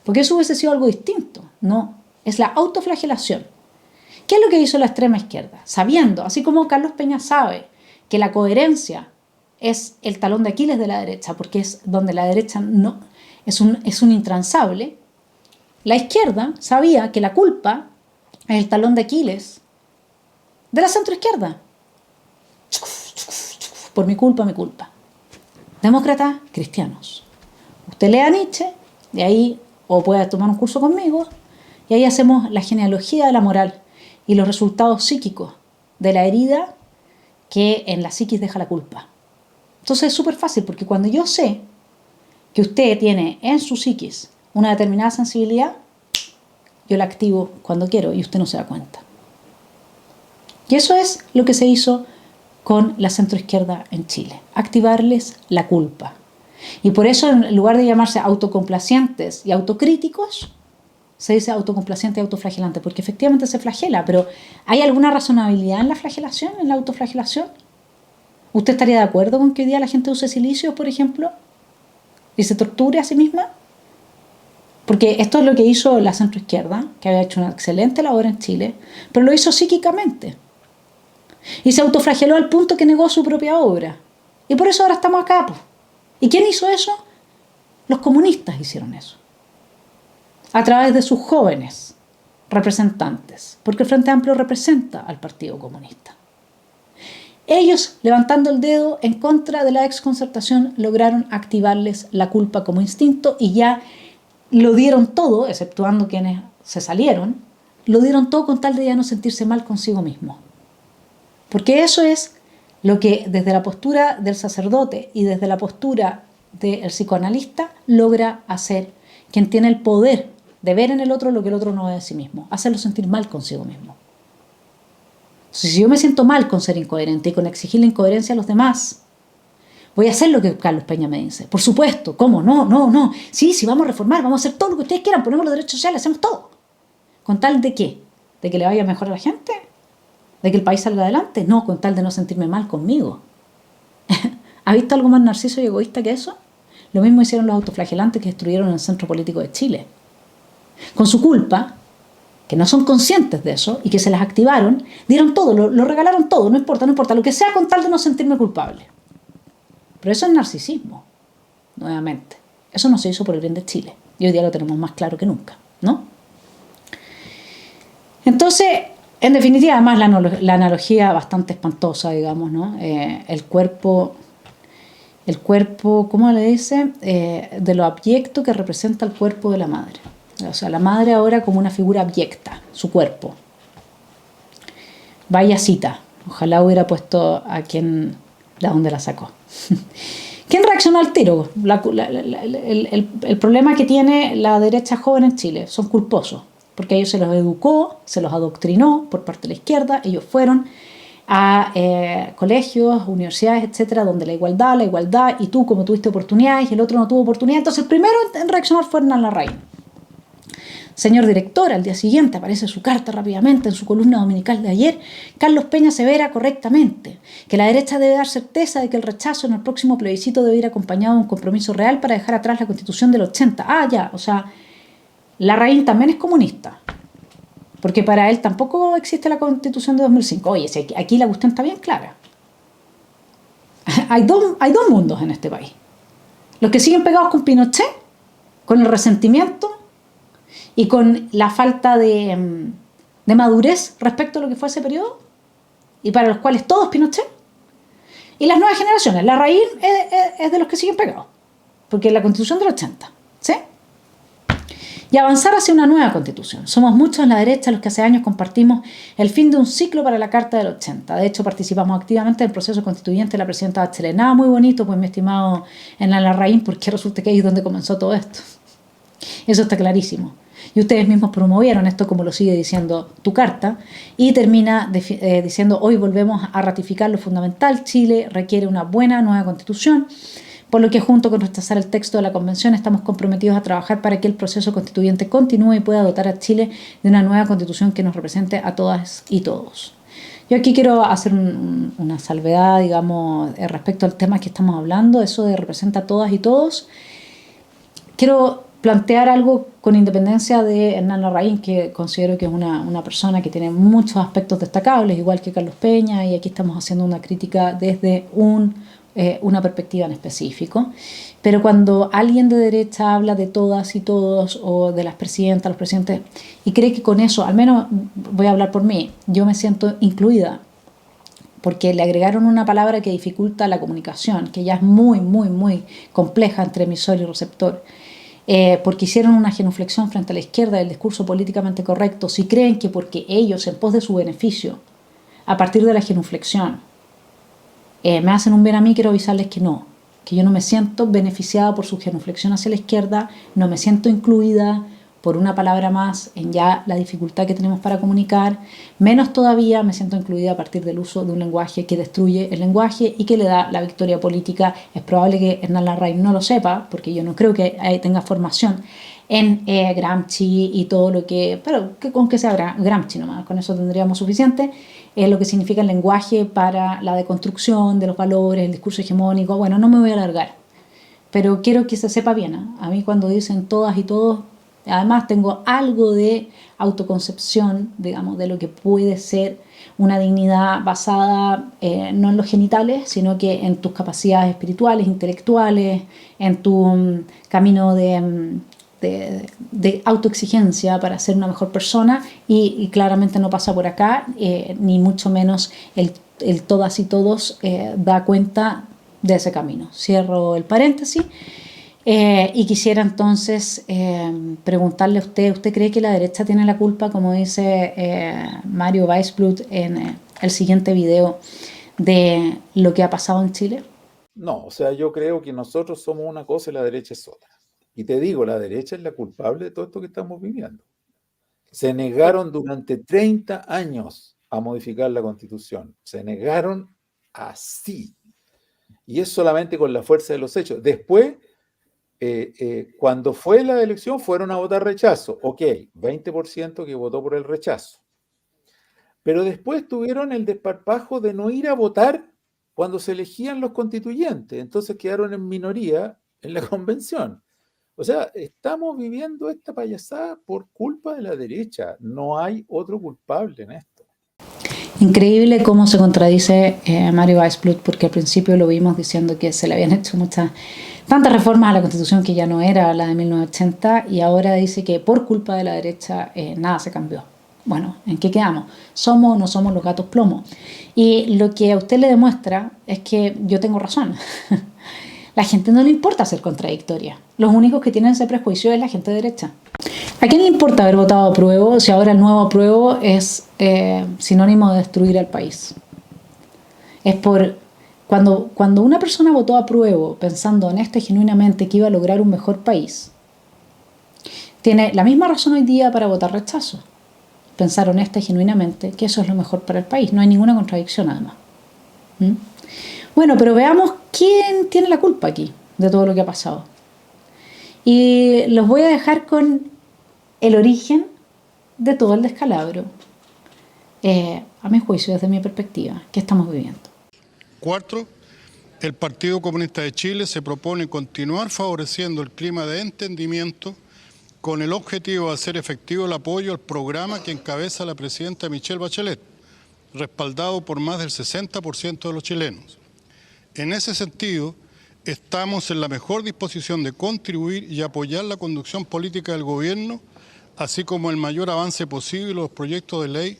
Porque eso hubiese sido algo distinto. No, es la autoflagelación. ¿Qué es lo que hizo la extrema izquierda? Sabiendo, así como Carlos Peña sabe que la coherencia es el talón de Aquiles de la derecha, porque es donde la derecha no es un intransable, la izquierda sabía que la culpa es el talón de Aquiles de la centroizquierda. Por mi culpa, mi culpa. Demócratas, cristianos. Usted lea Nietzsche, de ahí, o puede tomar un curso conmigo, y ahí hacemos la genealogía de la moral y los resultados psíquicos de la herida que en la psiquis deja la culpa. Entonces es súper fácil, porque cuando yo sé que usted tiene en su psiquis una determinada sensibilidad, yo la activo cuando quiero y usted no se da cuenta. Y eso es lo que se hizo con la centroizquierda en Chile, activarles la culpa. Y por eso, en lugar de llamarse autocomplacientes y autocríticos, se dice autocomplaciente y autoflagelante, porque efectivamente se flagela, pero ¿hay alguna razonabilidad en la flagelación, en la autoflagelación? ¿Usted estaría de acuerdo con que hoy día la gente use silicios, por ejemplo, y se torture a sí misma? Porque esto es lo que hizo la centroizquierda, que había hecho una excelente labor en Chile, pero lo hizo psíquicamente. Y se autoflageló al punto que negó su propia obra. Y por eso ahora estamos acá. Pues. ¿Y quién hizo eso? Los comunistas hicieron eso. A través de sus jóvenes representantes. Porque el Frente Amplio representa al Partido Comunista. Ellos, levantando el dedo en contra de la exconcertación, lograron activarles la culpa como instinto y ya lo dieron todo, exceptuando quienes se salieron, lo dieron todo con tal de ya no sentirse mal consigo mismo. Porque eso es lo que desde la postura del sacerdote y desde la postura del psicoanalista logra hacer quien tiene el poder de ver en el otro lo que el otro no ve de sí mismo, hacerlo sentir mal consigo mismo. Entonces, si yo me siento mal con ser incoherente y con exigir la incoherencia a los demás, voy a hacer lo que Carlos Peña me dice. Por supuesto, ¿cómo? No. Sí, vamos a reformar, vamos a hacer todo lo que ustedes quieran, ponemos los derechos sociales, hacemos todo. ¿Con tal de qué? ¿De que le vaya mejor a la gente? ¿De que el país salga adelante? No, con tal de no sentirme mal conmigo. ¿Ha visto algo más narciso y egoísta que eso? Lo mismo hicieron los autoflagelantes que destruyeron el centro político de Chile. Con su culpa, que no son conscientes de eso y que se las activaron, dieron todo, lo regalaron todo, no importa, lo que sea con tal de no sentirme culpable. Pero eso es narcisismo, nuevamente. Eso no se hizo por el bien de Chile. Y hoy día lo tenemos más claro que nunca, ¿no? Entonces, en definitiva, además la analogía bastante espantosa, digamos, ¿no? El cuerpo, ¿cómo le dice? De lo abyecto que representa el cuerpo de la madre. O sea, la madre ahora como una figura abyecta, su cuerpo. Vaya cita. Ojalá hubiera puesto a quien, de dónde la sacó. ¿Quién reaccionó al tiro? El problema que tiene la derecha joven en Chile, son culposos. Porque a ellos se los educó, se los adoctrinó por parte de la izquierda, ellos fueron a colegios, universidades, etcétera, donde la igualdad, y tú como tuviste oportunidades y el otro no tuvo oportunidad. Entonces el primero en reaccionar fue Hernán Larraín. Señor director, al día siguiente aparece su carta rápidamente en su columna dominical de ayer. Carlos Peña asevera correctamente que la derecha debe dar certeza de que el rechazo en el próximo plebiscito debe ir acompañado de un compromiso real para dejar atrás la Constitución del 80. O sea, Larraín también es comunista, porque para él tampoco existe la Constitución de 2005. Oye, aquí la cuestión está bien clara. Hay dos mundos en este país. Los que siguen pegados con Pinochet, con el resentimiento y con la falta de madurez respecto a lo que fue ese periodo, y para los cuales todo es Pinochet. Y las nuevas generaciones, Larraín es de los que siguen pegados, porque es la Constitución del 80, ¿sí? Y avanzar hacia una nueva Constitución. Somos muchos en la derecha los que hace años compartimos el fin de un ciclo para la Carta del 80. De hecho, participamos activamente en el proceso constituyente de la presidenta Bachelet. Nada muy bonito, pues, mi estimado Hernán Larraín, porque resulta que ahí es donde comenzó todo esto. Eso está clarísimo. Y ustedes mismos promovieron esto, como lo sigue diciendo tu carta, y termina diciendo: hoy volvemos a ratificar lo fundamental, Chile requiere una buena nueva Constitución, por lo que junto con rechazar el texto de la Convención estamos comprometidos a trabajar para que el proceso constituyente continúe y pueda dotar a Chile de una nueva Constitución que nos represente a todas y todos. Yo aquí quiero hacer una salvedad, digamos, respecto al tema que estamos hablando, eso de representa a todas y todos. Quiero plantear algo con independencia de Hernán Larraín, que considero que es una persona que tiene muchos aspectos destacables, igual que Carlos Peña, y aquí estamos haciendo una crítica desde una perspectiva en específico. Pero cuando alguien de derecha habla de todas y todos, o de las presidentas, los presidentes, y cree que con eso, al menos voy a hablar por mí, yo me siento incluida, porque le agregaron una palabra que dificulta la comunicación, que ya es muy, muy, muy compleja entre emisor y receptor, porque hicieron una genuflexión frente a la izquierda del discurso políticamente correcto, si creen que porque ellos, en pos de su beneficio, a partir de la genuflexión, me hacen un bien a mí, quiero avisarles que no. que yo no me siento beneficiada por su genuflexión hacia la izquierda, no me siento incluida por una palabra más en ya la dificultad que tenemos para comunicar, menos todavía me siento incluida a partir del uso de un lenguaje que destruye el lenguaje y que le da la victoria política. Es probable que Hernán Larraín no lo sepa, porque yo no creo que tenga formación en Gramsci y todo lo que, pero que con que sea Gramsci nomás, con eso tendríamos suficiente, lo que significa el lenguaje para la deconstrucción de los valores, el discurso hegemónico. Bueno, no me voy a alargar, pero quiero que se sepa bien, ¿eh? A mí cuando dicen todas y todos, además tengo algo de autoconcepción, digamos, de lo que puede ser una dignidad basada no en los genitales, sino que en tus capacidades espirituales, intelectuales, en tu camino de autoexigencia para ser una mejor persona, y claramente no pasa por acá, ni mucho menos el todas y todos da cuenta de ese camino. Cierro el paréntesis. Y quisiera entonces preguntarle a usted, ¿usted cree que la derecha tiene la culpa, como dice Mario Weissblut en el siguiente video, de lo que ha pasado en Chile? No, o sea, yo creo que nosotros somos una cosa y la derecha es otra. Y te digo, la derecha es la culpable de todo esto que estamos viviendo. Se negaron durante 30 años a modificar la Constitución. Se negaron así. Y es solamente con la fuerza de los hechos. Después, cuando fue la elección, fueron a votar rechazo. Ok, 20% que votó por el rechazo. Pero después tuvieron el desparpajo de no ir a votar cuando se elegían los constituyentes. Entonces quedaron en minoría en la convención. O sea, estamos viviendo esta payasada por culpa de la derecha. No hay otro culpable en esto. Increíble cómo se contradice Mario Weissblut, porque al principio lo vimos diciendo que se le habían hecho tantas reformas a la Constitución que ya no era la de 1980, y ahora dice que por culpa de la derecha nada se cambió. Bueno, ¿en qué quedamos? ¿Somos o no somos los gatos plomo? Y lo que a usted le demuestra es que yo tengo razón. La gente no le importa ser contradictoria. Los únicos que tienen ese prejuicio es la gente de derecha. ¿A quién le importa haber votado apruebo si ahora el nuevo apruebo es sinónimo de destruir al país? Es por cuando una persona votó apruebo pensando genuinamente que iba a lograr un mejor país, tiene la misma razón hoy día para votar rechazo. Pensar genuinamente que eso es lo mejor para el país. No hay ninguna contradicción además. Bueno, pero veamos quién tiene la culpa aquí de todo lo que ha pasado. Y los voy a dejar con el origen de todo el descalabro, a mi juicio, desde mi perspectiva, que estamos viviendo. 4. El Partido Comunista de Chile se propone continuar favoreciendo el clima de entendimiento con el objetivo de hacer efectivo el apoyo al programa que encabeza la presidenta Michelle Bachelet, respaldado por más del 60% de los chilenos. En ese sentido, estamos en la mejor disposición de contribuir y apoyar la conducción política del gobierno, así como el mayor avance posible de los proyectos de ley,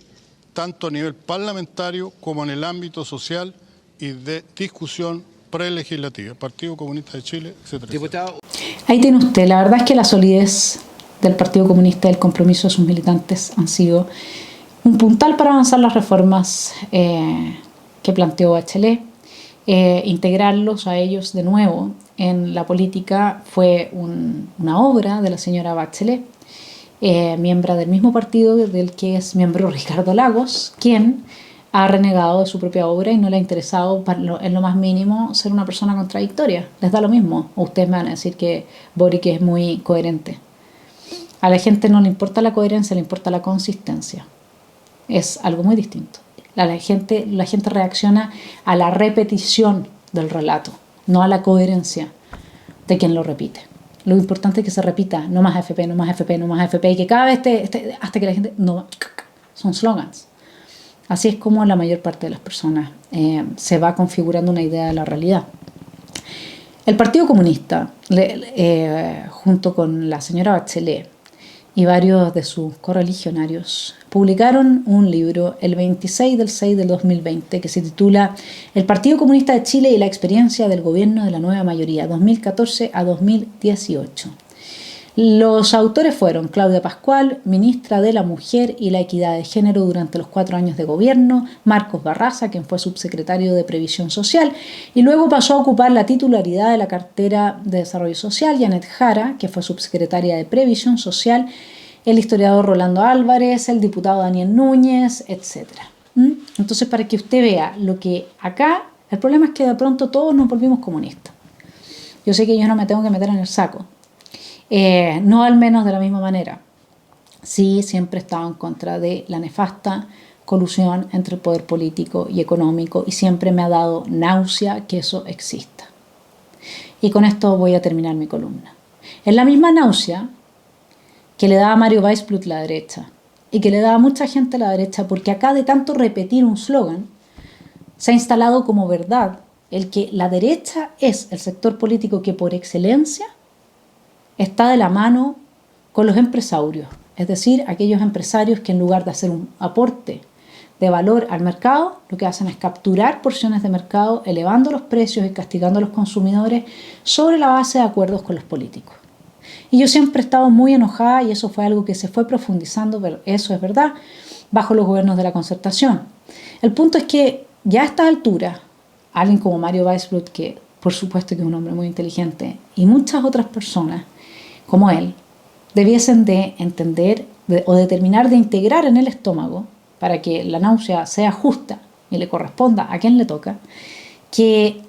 tanto a nivel parlamentario como en el ámbito social y de discusión prelegislativa. Partido Comunista de Chile, etc. Diputado. Ahí tiene usted. La verdad es que la solidez del Partido Comunista y el compromiso de sus militantes han sido un puntal para avanzar las reformas que planteó Bachelet. Integrarlos a ellos de nuevo en la política fue una obra de la señora Bachelet, miembro del mismo partido del que es miembro Ricardo Lagos, quien ha renegado de su propia obra y no le ha interesado en lo más mínimo ser una persona contradictoria. Les da lo mismo. O ustedes me van a decir que Boric es muy coherente. A la gente no le importa la coherencia, le importa la consistencia. Es algo muy distinto. La gente reacciona a la repetición del relato, no a la coherencia de quien lo repite. Lo importante es que se repita, no más AFP, no más AFP, no más AFP, y que cada vez hasta que la gente... No, son slogans. Así es como la mayor parte de las personas se va configurando una idea de la realidad. El Partido Comunista, junto con la señora Bachelet y varios de sus correligionarios, publicaron un libro el 26 del 6 del 2020 que se titula El Partido Comunista de Chile y la experiencia del gobierno de la nueva mayoría, 2014 a 2018. Los autores fueron Claudia Pascual, ministra de la Mujer y la Equidad de Género durante los 4 años de gobierno, Marcos Barraza, quien fue subsecretario de Previsión Social, y luego pasó a ocupar la titularidad de la cartera de Desarrollo Social, Janet Jara, que fue subsecretaria de Previsión Social, el historiador Rolando Álvarez, el diputado Daniel Núñez, etc. Entonces, para que usted vea lo que acá, el problema es que de pronto todos nos volvimos comunistas. Yo sé que yo no me tengo que meter en el saco. No al menos de la misma manera. Sí, siempre he estado en contra de la nefasta colusión entre el poder político y económico y siempre me ha dado náusea que eso exista. Y con esto voy a terminar mi columna. Es la misma náusea que le da a Mario Weissblut la derecha y que le da a mucha gente la derecha, porque acá de tanto repetir un slogan se ha instalado como verdad el que la derecha es el sector político que por excelencia está de la mano con los empresarios, es decir, aquellos empresarios que en lugar de hacer un aporte de valor al mercado, lo que hacen es capturar porciones de mercado, elevando los precios y castigando a los consumidores sobre la base de acuerdos con los políticos. Y yo siempre he estado muy enojada, y eso fue algo que se fue profundizando, pero eso es verdad, bajo los gobiernos de la Concertación. El punto es que ya a estas alturas, alguien como Mario Weissblut, que por supuesto que es un hombre muy inteligente, y muchas otras personas como él, debiesen de entender o de terminar de integrar en el estómago, para que la náusea sea justa y le corresponda a quien le toca, que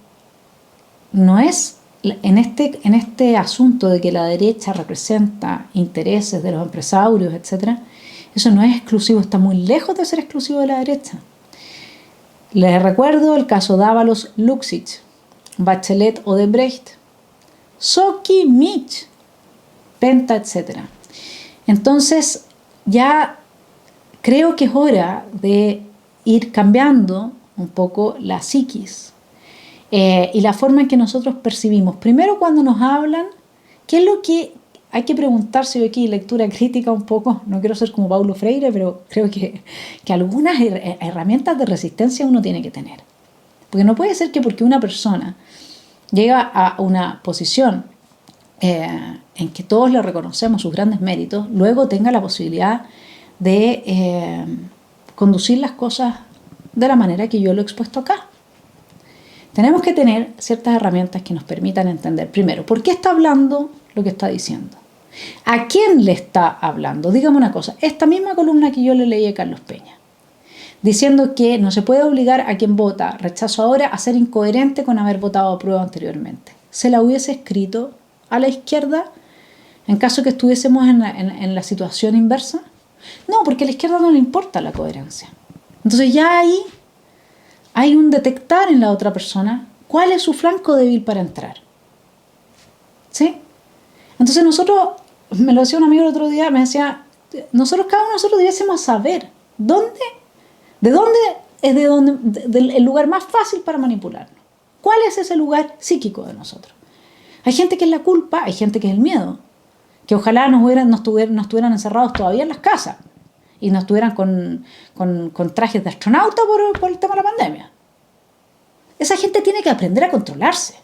no es en este asunto de que la derecha representa intereses de los empresarios, etc., eso no es exclusivo, está muy lejos de ser exclusivo de la derecha. Les recuerdo el caso Dávalos Luksic, Bachelet Odebrecht, Soki Mitch, Penta, etc. Entonces, ya creo que es hora de ir cambiando un poco la psiquis y la forma en que nosotros percibimos. Primero, cuando nos hablan, ¿qué es lo que hay que preguntarse? Yo aquí lectura crítica un poco, no quiero ser como Paulo Freire, pero creo que algunas herramientas de resistencia uno tiene que tener. Porque no puede ser que porque una persona llega a una posición en que todos le reconocemos sus grandes méritos, luego tenga la posibilidad de conducir las cosas de la manera que yo lo he expuesto acá. Tenemos que tener ciertas herramientas que nos permitan entender, primero, ¿por qué está hablando lo que está diciendo? ¿A quién le está hablando? Dígame una cosa, esta misma columna que yo le leí a Carlos Peña, diciendo que no se puede obligar a quien vota rechazo ahora a ser incoherente con haber votado a prueba anteriormente. ¿Se la hubiese escrito a la izquierda en caso que estuviésemos en la situación inversa? No, porque a la izquierda no le importa la coherencia. Entonces ya ahí hay un detectar en la otra persona cuál es su flanco débil para entrar. ¿Sí? Entonces nosotros, me lo decía un amigo el otro día, me decía, cada uno de nosotros debiésemos saber de dónde es el lugar más fácil para manipularnos. ¿Cuál es ese lugar psíquico de nosotros? Hay gente que es la culpa, hay gente que es el miedo. Que ojalá no estuvieran encerrados todavía en las casas y no estuvieran con trajes de astronauta por el tema de la pandemia. Esa gente tiene que aprender a controlarse.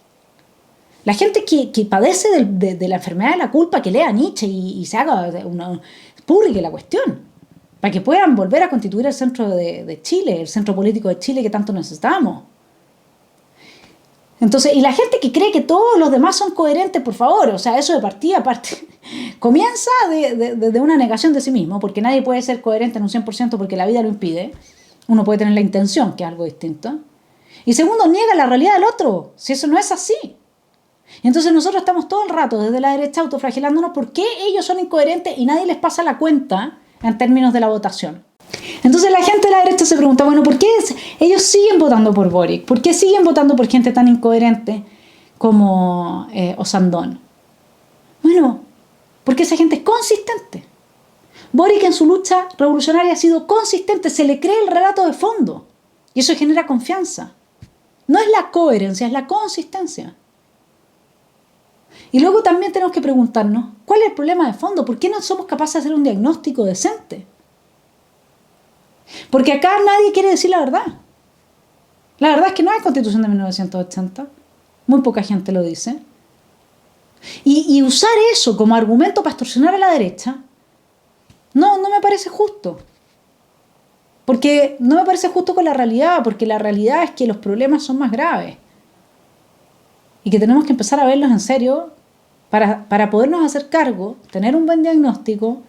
La gente que padece de la enfermedad de la culpa, que lea Nietzsche y se haga publique la cuestión, para que puedan volver a constituir el centro de Chile, el centro político de Chile que tanto necesitamos. Entonces, y la gente que cree que todos los demás son coherentes, por favor, o sea, eso de partida comienza de una negación de sí mismo, porque nadie puede ser coherente en un 100% porque la vida lo impide. Uno puede tener la intención, que es algo distinto. Y segundo, niega la realidad del otro, si eso no es así. Y entonces nosotros estamos todo el rato desde la derecha autoflagelándonos porque ellos son incoherentes y nadie les pasa la cuenta en términos de la votación. Entonces la gente de la derecha se pregunta, bueno, ¿por qué ellos siguen votando por Boric? ¿Por qué siguen votando por gente tan incoherente como Osandón? Bueno, porque esa gente es consistente. Boric en su lucha revolucionaria ha sido consistente, se le cree el relato de fondo y eso genera confianza. No es la coherencia, es la consistencia. Y luego también tenemos que preguntarnos, ¿cuál es el problema de fondo? ¿Por qué no somos capaces de hacer un diagnóstico decente? Porque acá nadie quiere decir la verdad. La verdad es que no hay Constitución de 1980. Muy poca gente lo dice. Y usar eso como argumento para extorsionar a la derecha, no me parece justo. Porque no me parece justo con la realidad, porque la realidad es que los problemas son más graves. Y que tenemos que empezar a verlos en serio para podernos hacer cargo, tener un buen diagnóstico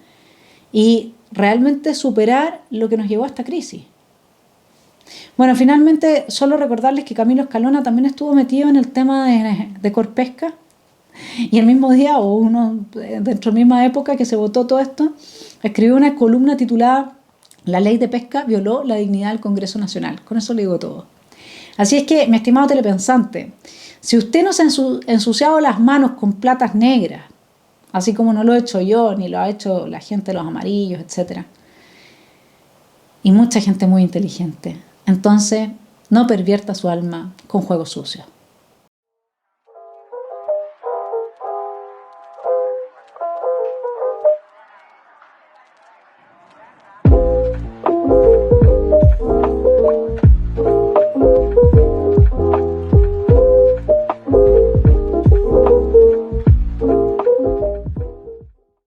y realmente superar lo que nos llevó a esta crisis. Bueno, finalmente, solo recordarles que Camilo Escalona también estuvo metido en el tema de Corpesca, y el mismo día, o dentro de la misma época que se votó todo esto, escribió una columna titulada "La ley de pesca violó la dignidad del Congreso Nacional". Con eso le digo todo. Así es que, mi estimado telepensante, si usted no se ha ensuciado las manos con platas negras, así como no lo he hecho yo, ni lo ha hecho la gente de los amarillos, etc., y mucha gente muy inteligente, entonces no pervierta su alma con juegos sucios.